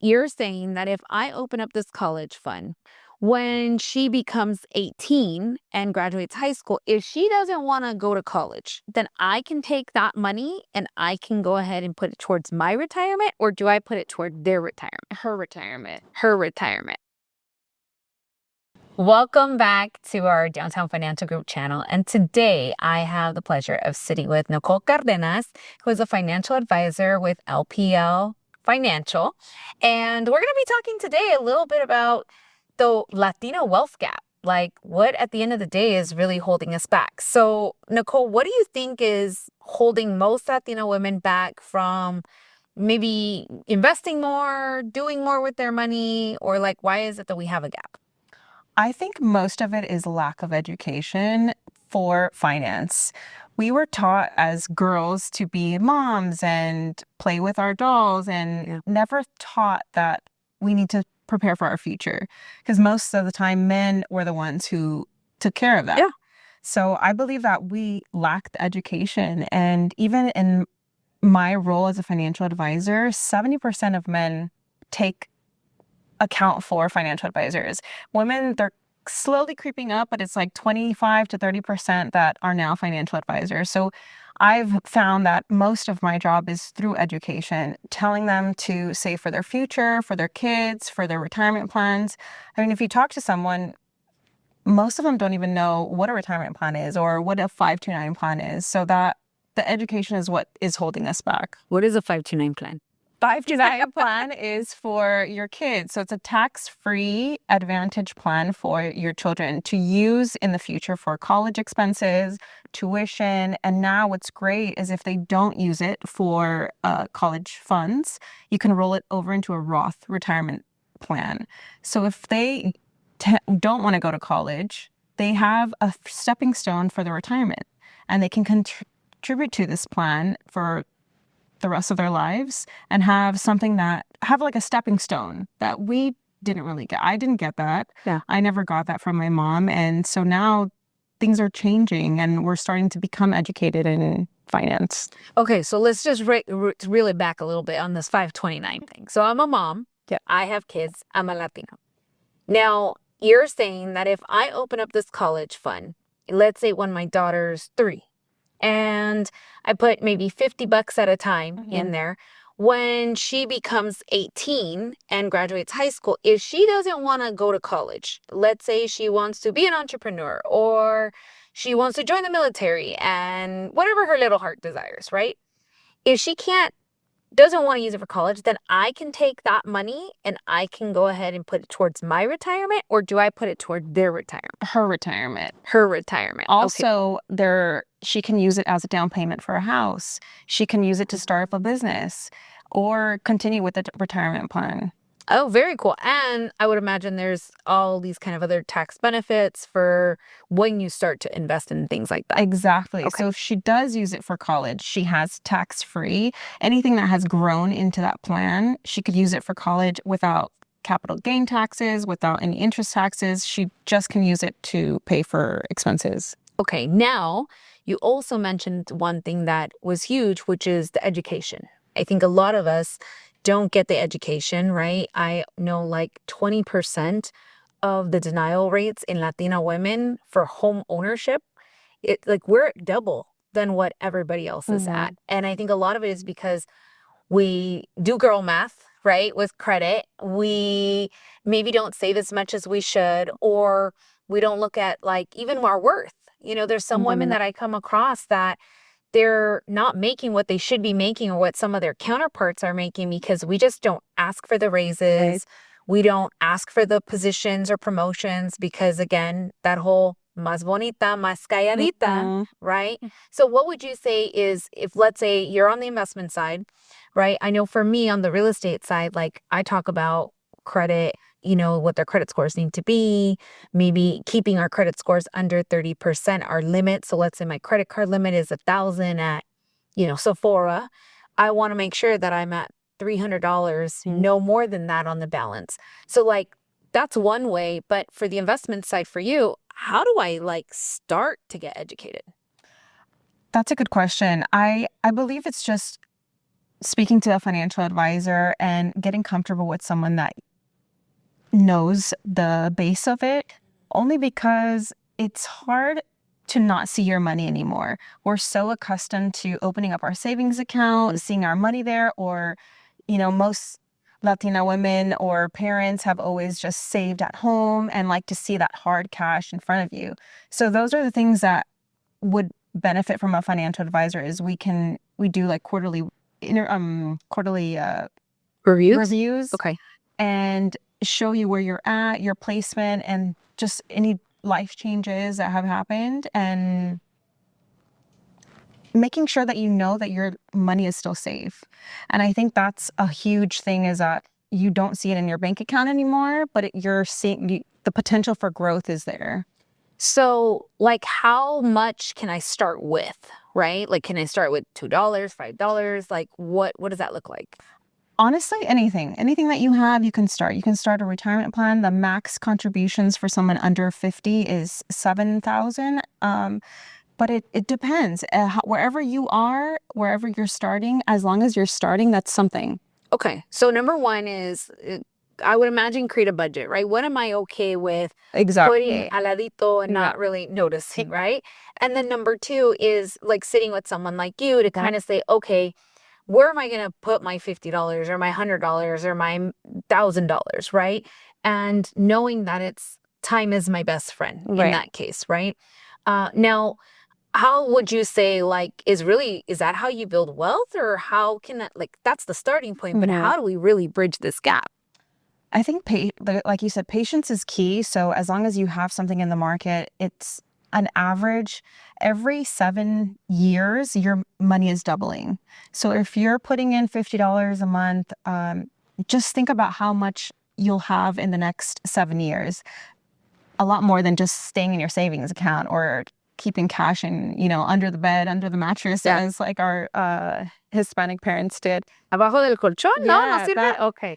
you're saying that if I open up this college fund, when she becomes 18 and graduates high school, if she doesn't want to go to college, then I can take that money and I can go ahead and put it towards my retirement, or do I put it toward their retirement? Her retirement. Her retirement. Welcome back to our Downtown Financial Group channel. And today I have the pleasure of sitting with Nicole Cardenas, who is a financial advisor with LPL Financial. And we're going to be talking today a little bit about the Latina wealth gap, like what at the end of the day is really holding us back. So Nicole, what do you think is holding most Latina women back from maybe investing more, doing more with their money, or like why is it that we have a gap? I think most of it is lack of education for finance. We were taught as girls to be moms and play with our dolls and never taught that we need to prepare for our future, because most of the time men were the ones who took care of that. Yeah. So I believe that we lacked education. And even in my role as a financial advisor, 70% of men take account for financial advisors. Women, they're slowly creeping up, but it's like 25 to 30% that are now financial advisors. So I've found that most of my job is through education, telling them to save for their future, for their kids, for their retirement plans. I mean, if you talk to someone, most of them don't even know what a retirement plan is or what a 529 plan is. So that the education is what is holding us back. What is a 529 plan? 529 plan is for your kids. So it's a tax-free advantage plan for your children to use in the future for college expenses, tuition. And now what's great is if they don't use it for college funds, you can roll it over into a Roth retirement plan. So if they don't want to go to college, they have a stepping stone for their retirement, and they can contribute to this plan for the rest of their lives and have something that have like a stepping stone that we didn't really get. I didn't get that. Yeah. I never got that from my mom. And so now things are changing and we're starting to become educated in finance. Okay, so let's just reel it back a little bit on this 529 thing. So I'm a mom. Yeah. I have kids. I'm a Latina. Now, you're saying that if I open up this college fund, let's say when my daughter's 3, and I put maybe $50 at a time in there, when she becomes 18 and graduates high school, if she doesn't want to go to college, let's say she wants to be an entrepreneur or she wants to join the military and whatever her little heart desires, right? If she doesn't want to use it for college, then I can take that money and I can go ahead and put it towards my retirement, or do I put it toward their retirement? Her retirement. Her retirement. Also, she can use it as a down payment for a house. She can use it to start up a business or continue with the retirement plan. Oh, very cool. And I would imagine there's all these kind of other tax benefits for when you start to invest in things like that. Exactly. Okay. So if she does use it for college, she has tax-free. Anything that has grown into that plan, she could use it for college without capital gain taxes, without any interest taxes. She just can use it to pay for expenses. Okay. Now, you also mentioned one thing that was huge, which is the education. I think a lot of us don't get the education, right? I know like 20% of the denial rates in Latina women for home ownership. We're at double than what everybody else is at. And I think a lot of it is because we do girl math, right? With credit, we maybe don't save as much as we should, or we don't look at like even our worth. You know, there's some women that I come across that they're not making what they should be making or what some of their counterparts are making because we just don't ask for the raises. Right. We don't ask for the positions or promotions because, again, that whole más bonita, más calladita, right? So what would you say is if, let's say, you're on the investment side, right? I know for me on the real estate side, like I talk about credit, you know, what their credit scores need to be, maybe keeping our credit scores under 30%, our limit. So let's say my credit card limit is $1,000 at, you know, Sephora. I want to make sure that I'm at $300, no more than that on the balance. So like, that's one way. But for the investment side for you, how do I like start to get educated? That's a good question. I believe it's just speaking to a financial advisor and getting comfortable with someone that knows the base of it, only because it's hard to not see your money anymore. We're so accustomed to opening up our savings account, seeing our money there, or, most Latina women or parents have always just saved at home and like to see that hard cash in front of you. So those are the things that would benefit from a financial advisor is we do like quarterly reviews. Okay. And show you where you're at, your placement, and just any life changes that have happened, and making sure that you know that your money is still safe. And I think that's a huge thing, is that you don't see it in your bank account anymore, but you're seeing the potential for growth is there. So, like, how much can I start with, right? Like, can I start with $2, $5? Like, what does that look like? Honestly, anything that you have, you can start. You can start a retirement plan. The max contributions for someone under 50 is $7,000. But it depends. Wherever you are, wherever you're starting, as long as you're starting, that's something. Okay. So number one is, I would imagine, create a budget, right? What am I okay with Exactly. putting al ladito and not really noticing, right? And then number two is like sitting with someone like you to kind of say, okay, where am I going to put my $50 or my $100 or my $1,000, right? And knowing that time is my best friend in that case, right? Now, how would you say, like, is that how you build wealth, or how can that, like, that's the starting point, but how do we really bridge this gap? I think, like you said, patience is key. So as long as you have something in the market, it's an average every 7 years, your money is doubling. So if you're putting in $50 a month, just think about how much you'll have in the next 7 years. A lot more than just staying in your savings account or keeping cash in, under the bed, under the mattress, as like our Hispanic parents did. Abajo del colchón? No sirve? Okay.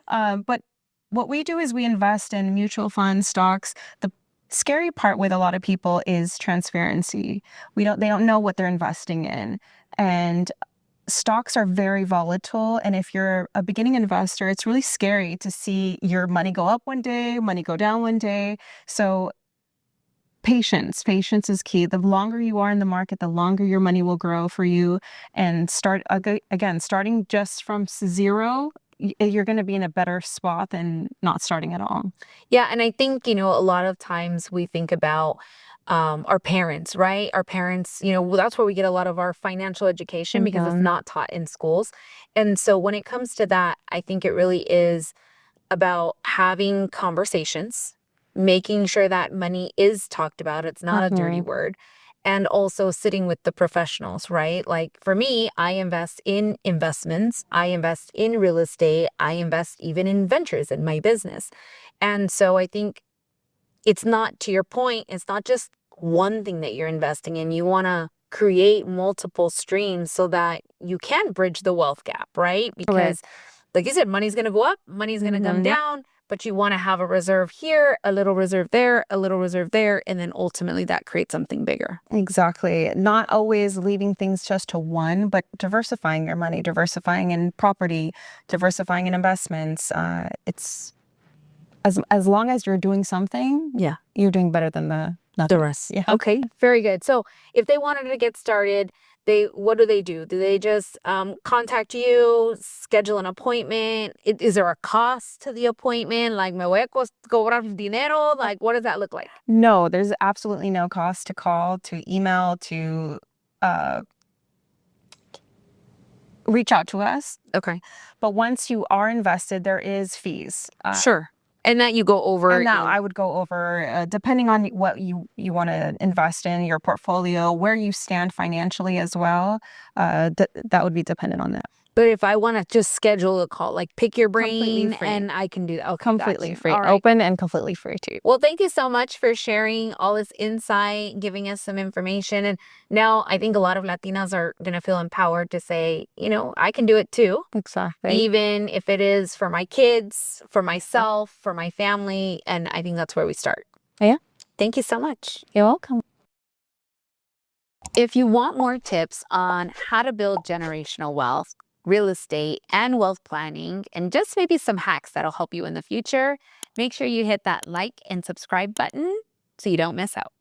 But what we do is we invest in mutual funds, stocks. The scary part with a lot of people is transparency. They don't know what they're investing in. And stocks are very volatile. And if you're a beginning investor, it's really scary to see your money go up one day, money go down one day. So patience is key. The longer you are in the market, the longer your money will grow for you. And starting just from zero, you're going to be in a better spot than not starting at all. Yeah. And I think, a lot of times we think about our parents, right? Our parents, that's where we get a lot of our financial education because it's not taught in schools. And so when it comes to that, I think it really is about having conversations, making sure that money is talked about. It's not a dirty word. And also sitting with the professionals, right? Like for me, I invest in investments. I invest in real estate. I invest even in ventures in my business. And so I think it's not, to your point, it's not just one thing that you're investing in. You want to create multiple streams so that you can bridge the wealth gap, right? Because like you said, money's going to go up, money's going to come down, but you want to have a reserve here, a little reserve there, a little reserve there, and then ultimately that creates something bigger. Exactly. Not always leaving things just to one, but diversifying your money, diversifying in property, diversifying in investments. It's as long as you're doing something, you're doing better than the rest. Yeah. Okay. Very good. So if they wanted to get started, what do? Do they just contact you, schedule an appointment? Is there a cost to the appointment? Like, me voy a cobrar dinero? Like, what does that look like? No, there's absolutely no cost to call, to email, to reach out to us. Okay. But once you are invested, there is fees. Sure. And that you go over. And that I would go over, depending on what you want to invest in, your portfolio, where you stand financially as well. That would be dependent on that. But if I want to just schedule a call, like pick your brain, and I can do that. Okay, completely free. Right. Open and completely free too. Well, thank you so much for sharing all this insight, giving us some information. And now I think a lot of Latinas are going to feel empowered to say, I can do it too. Exactly. Even if it is for my kids, for myself, for my family. And I think that's where we start. Yeah. Thank you so much. You're welcome. If you want more tips on how to build generational wealth, real estate, and wealth planning, and just maybe some hacks that'll help you in the future, make sure you hit that like and subscribe button so you don't miss out.